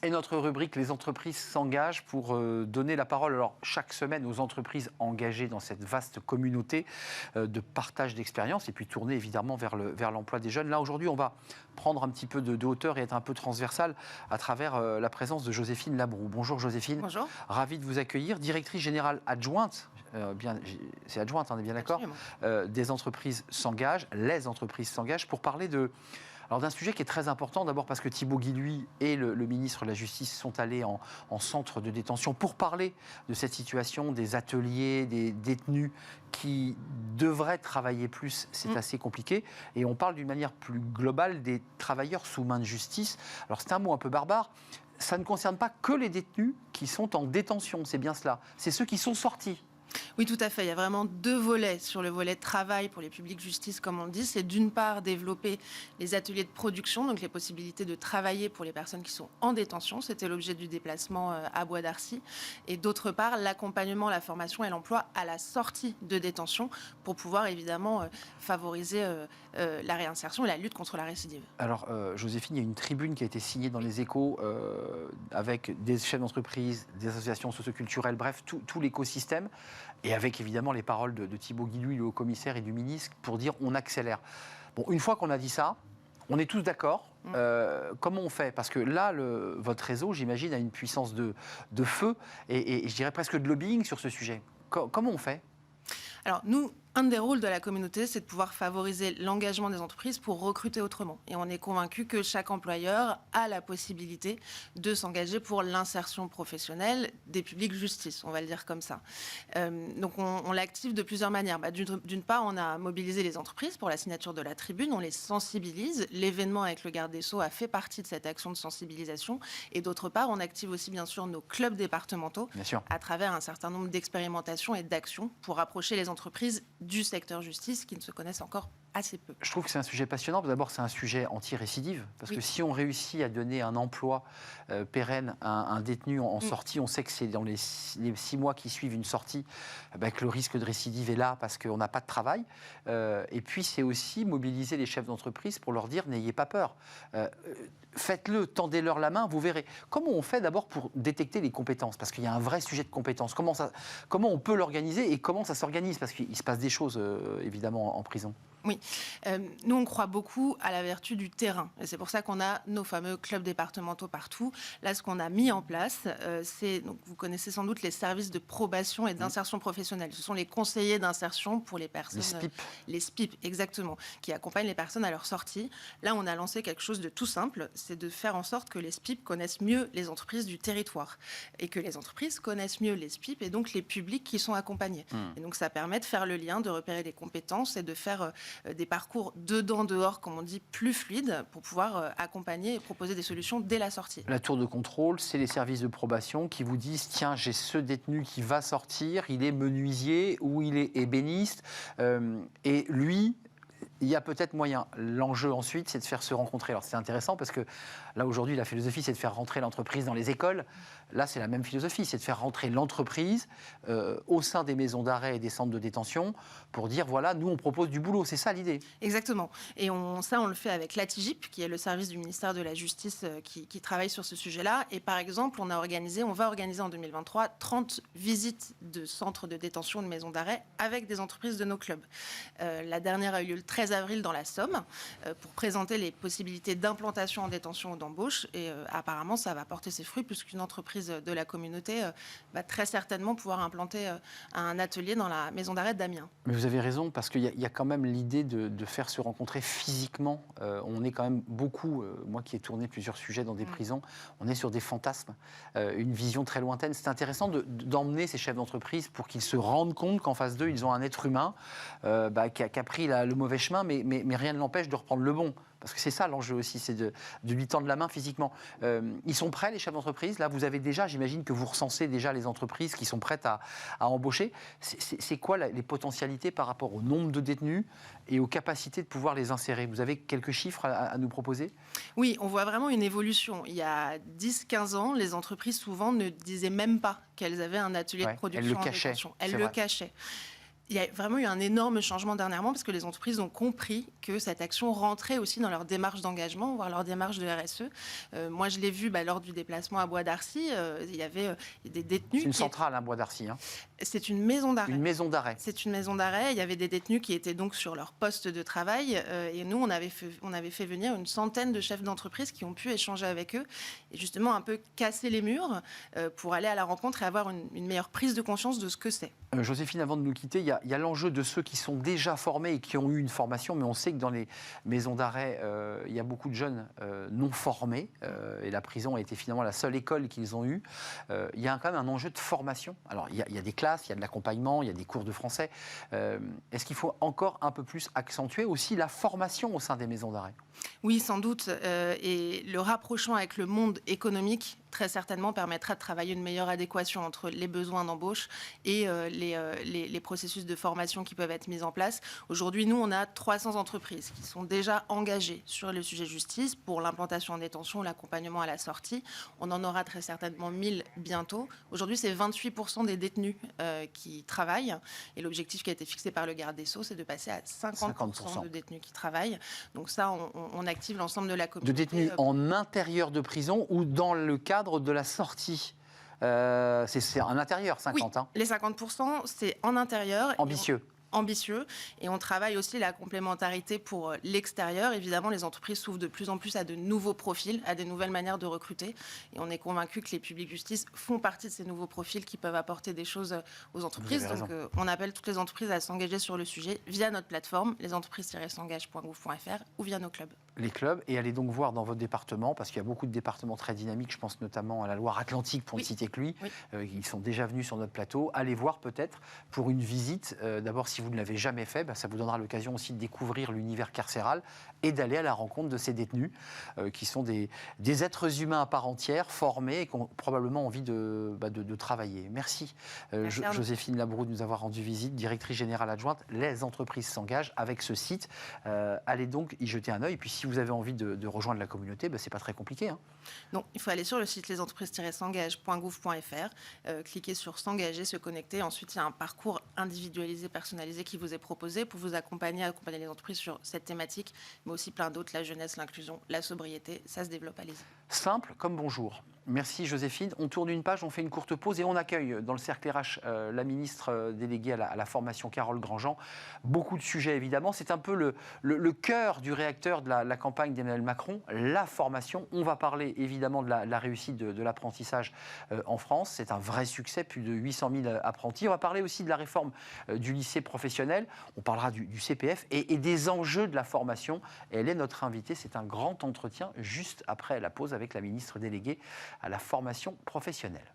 Et notre rubrique, les entreprises s'engagent pour donner la parole, alors chaque semaine, aux entreprises engagées dans cette vaste communauté de partage d'expérience et puis tourner évidemment vers l'emploi des jeunes. Là, aujourd'hui, on va prendre un petit peu de hauteur et être un peu transversal à travers la présence de Joséphine Labroue. Bonjour Joséphine. Bonjour. Ravi de vous accueillir. Directrice générale adjointe, c'est adjointe, on est bien d'accord, des entreprises s'engagent, les entreprises s'engagent pour parler d'un sujet qui est très important, d'abord parce que Thibaut Guilluy et le ministre de la Justice sont allés en centre de détention pour parler de cette situation, des ateliers, des détenus qui devraient travailler plus, c'est assez compliqué. Et on parle d'une manière plus globale des travailleurs sous main de justice. Alors c'est un mot un peu barbare, ça ne concerne pas que les détenus qui sont en détention, c'est bien cela. C'est ceux qui sont sortis. Oui, tout à fait. Il y a vraiment deux volets. Sur le volet travail pour les publics justice, comme on le dit, c'est d'une part développer les ateliers de production, donc les possibilités de travailler pour les personnes qui sont en détention. C'était l'objet du déplacement à Bois d'Arcy. Et d'autre part, l'accompagnement, la formation et l'emploi à la sortie de détention pour pouvoir évidemment favoriser la réinsertion et la lutte contre la récidive. Alors, Joséphine, il y a une tribune qui a été signée dans les Échos avec des chefs d'entreprise, des associations socioculturelles, bref, tout l'écosystème. Et avec évidemment les paroles de Thibaut Guilluy, le haut-commissaire, et du ministre, pour dire on accélère. Bon, une fois qu'on a dit ça, on est tous d'accord. Comment on fait? Parce que là, votre réseau, j'imagine, a une puissance de feu et je dirais presque de lobbying sur ce sujet. Comment on fait? Alors, nous, un des rôles de la communauté, c'est de pouvoir favoriser l'engagement des entreprises pour recruter autrement. Et on est convaincu que chaque employeur a la possibilité de s'engager pour l'insertion professionnelle des publics justice, on va le dire comme ça. Donc on l'active de plusieurs manières. D'une part, on a mobilisé les entreprises pour la signature de la tribune, on les sensibilise. L'événement avec le garde des Sceaux a fait partie de cette action de sensibilisation. Et d'autre part, on active aussi bien sûr nos clubs départementaux à travers un certain nombre d'expérimentations et d'actions pour rapprocher les entreprises du secteur justice qui ne se connaissent encore assez peu. Je trouve que c'est un sujet passionnant. D'abord, c'est un sujet anti-récidive, parce que si on réussit à donner un emploi pérenne à un détenu en sortie, on sait que c'est dans les 6 mois qui suivent une sortie que le risque de récidive est là, parce qu'on n'a pas de travail. Et puis, c'est aussi mobiliser les chefs d'entreprise pour leur dire, n'ayez pas peur. Faites-le, tendez-leur la main, vous verrez. Comment on fait d'abord pour détecter les compétences? Parce qu'il y a un vrai sujet de compétences. Comment on peut l'organiser et comment ça s'organise? Parce qu'il se passe des choses, évidemment, en prison. Oui, nous on croit beaucoup à la vertu du terrain et c'est pour ça qu'on a nos fameux clubs départementaux partout. Là, ce qu'on a mis en place, donc vous connaissez sans doute les services de probation et d'insertion professionnelle. Ce sont les conseillers d'insertion pour les personnes... Les SPIP. Les SPIP, exactement, qui accompagnent les personnes à leur sortie. Là, on a lancé quelque chose de tout simple, c'est de faire en sorte que les SPIP connaissent mieux les entreprises du territoire et que les entreprises connaissent mieux les SPIP et donc les publics qui sont accompagnés. Et donc ça permet de faire le lien, de repérer des compétences et de faire des parcours dedans-dehors, comme on dit, plus fluides pour pouvoir accompagner et proposer des solutions dès la sortie. La tour de contrôle, c'est les services de probation qui vous disent « Tiens, j'ai ce détenu qui va sortir, il est menuisier ou il est ébéniste et lui... » Il y a peut-être moyen. L'enjeu ensuite, c'est de faire se rencontrer. Alors c'est intéressant parce que là aujourd'hui, la philosophie, c'est de faire rentrer l'entreprise dans les écoles. Là, c'est la même philosophie, c'est de faire rentrer l'entreprise au sein des maisons d'arrêt et des centres de détention pour dire voilà, nous on propose du boulot. C'est ça l'idée. Exactement. Et on le fait avec l'ATIGIP, qui est le service du ministère de la Justice qui travaille sur ce sujet-là. Et par exemple, on va organiser en 2023 30 visites de centres de détention, de maisons d'arrêt avec des entreprises de nos clubs. La dernière a eu lieu le 13 avril dans la Somme pour présenter les possibilités d'implantation en détention ou d'embauche et apparemment ça va porter ses fruits puisqu'une entreprise de la communauté va très certainement pouvoir implanter un atelier dans la maison d'arrêt d'Amiens. Mais vous avez raison parce qu'il y a quand même l'idée de faire se rencontrer physiquement. On est quand même beaucoup, moi qui ai tourné plusieurs sujets dans des prisons, on est sur des fantasmes, une vision très lointaine. C'est intéressant d'emmener ces chefs d'entreprise pour qu'ils se rendent compte qu'en face d'eux ils ont un être humain qui a pris le mauvais chemin, mais rien ne l'empêche de reprendre le bon. Parce que c'est ça l'enjeu aussi, c'est de lui tendre la main physiquement. Ils sont prêts, les chefs d'entreprise? Là, vous avez déjà, j'imagine que vous recensez déjà les entreprises qui sont prêtes à embaucher. C'est quoi les potentialités par rapport au nombre de détenus et aux capacités de pouvoir les insérer? Vous avez quelques chiffres à nous proposer? Oui, on voit vraiment une évolution. Il y a 10-15 ans, les entreprises souvent ne disaient même pas qu'elles avaient un atelier de production en détention. Elles le cachaient. Il y a vraiment eu un énorme changement dernièrement parce que les entreprises ont compris que cette action rentrait aussi dans leur démarche d'engagement, voire leur démarche de RSE. Moi, je l'ai vu lors du déplacement à Bois d'Arcy. Il y avait des détenus. C'est une centrale, Bois d'Arcy. C'est une maison d'arrêt. Une maison d'arrêt. C'est une maison d'arrêt. Il y avait des détenus qui étaient donc sur leur poste de travail. Et nous, on avait fait venir une centaine de chefs d'entreprise qui ont pu échanger avec eux et justement un peu casser les murs pour aller à la rencontre et avoir une meilleure prise de conscience de ce que c'est. Joséphine, avant de nous quitter, il y a l'enjeu de ceux qui sont déjà formés et qui ont eu une formation, mais on sait que dans les maisons d'arrêt, il y a beaucoup de jeunes non formés, et la prison a été finalement la seule école qu'ils ont eue. Il y a quand même un enjeu de formation. Alors, il y a des classes, il y a de l'accompagnement, il y a des cours de français. Est-ce qu'il faut encore un peu plus accentuer aussi la formation au sein des maisons d'arrêt ? Oui, sans doute. Et le rapprochement avec le monde économique, très certainement, permettra de travailler une meilleure adéquation entre les besoins d'embauche et les processus de formation qui peuvent être mis en place. Aujourd'hui, nous, on a 300 entreprises qui sont déjà engagées sur le sujet justice pour l'implantation en détention, l'accompagnement à la sortie. On en aura très certainement 1000 bientôt. Aujourd'hui, c'est 28% des détenus qui travaillent. Et l'objectif qui a été fixé par le garde des Sceaux, c'est de passer à 50% de détenus qui travaillent. Donc ça, on active l'ensemble de la communauté. De détenus en intérieur de prison ou dans le cadre de la sortie c'est en intérieur, 50. Oui, les 50%, c'est en intérieur. Ambitieux. Et on travaille aussi la complémentarité pour l'extérieur. Évidemment, les entreprises s'ouvrent de plus en plus à de nouveaux profils, à des nouvelles manières de recruter. Et on est convaincu que les publics justice font partie de ces nouveaux profils qui peuvent apporter des choses aux entreprises. Donc, on appelle toutes les entreprises à s'engager sur le sujet via notre plateforme, lesentreprise-s'engage.gouv.fr ou via nos clubs. Les clubs, et allez donc voir dans votre département, parce qu'il y a beaucoup de départements très dynamiques, je pense notamment à la Loire-Atlantique, pour ne citer que lui. Ils sont déjà venus sur notre plateau. Allez voir peut-être pour une visite. D'abord, si vous ne l'avez jamais fait, ça vous donnera l'occasion aussi de découvrir l'univers carcéral et d'aller à la rencontre de ces détenus qui sont des êtres humains à part entière, formés et qui ont probablement envie de travailler. Merci Joséphine Labroue de nous avoir rendu visite, directrice générale adjointe. Les entreprises s'engagent avec ce site. Allez donc y jeter un œil. Et puis si vous avez envie de rejoindre la communauté, c'est pas très compliqué. Non, il faut aller sur le site lesentreprise-s'engage.gouv.fr, cliquer sur s'engager, se connecter. Ensuite, il y a un parcours individualisé, personnalisé qui vous est proposé pour vous accompagner les entreprises sur cette thématique, mais aussi plein d'autres, la jeunesse, l'inclusion, la sobriété, ça se développe, allez-y. Simple comme bonjour. Merci Joséphine. On tourne une page, on fait une courte pause et on accueille dans le cercle RH la ministre déléguée à la formation, Carole Grandjean. Beaucoup de sujets évidemment. C'est un peu le cœur du réacteur de la campagne d'Emmanuel Macron, la formation. On va parler évidemment de la réussite de l'apprentissage en France. C'est un vrai succès, plus de 800 000 apprentis. On va parler aussi de la réforme du lycée professionnel. On parlera du CPF et des enjeux de la formation. Elle est notre invitée. C'est un grand entretien juste après la pause avec la ministre déléguée à la formation professionnelle.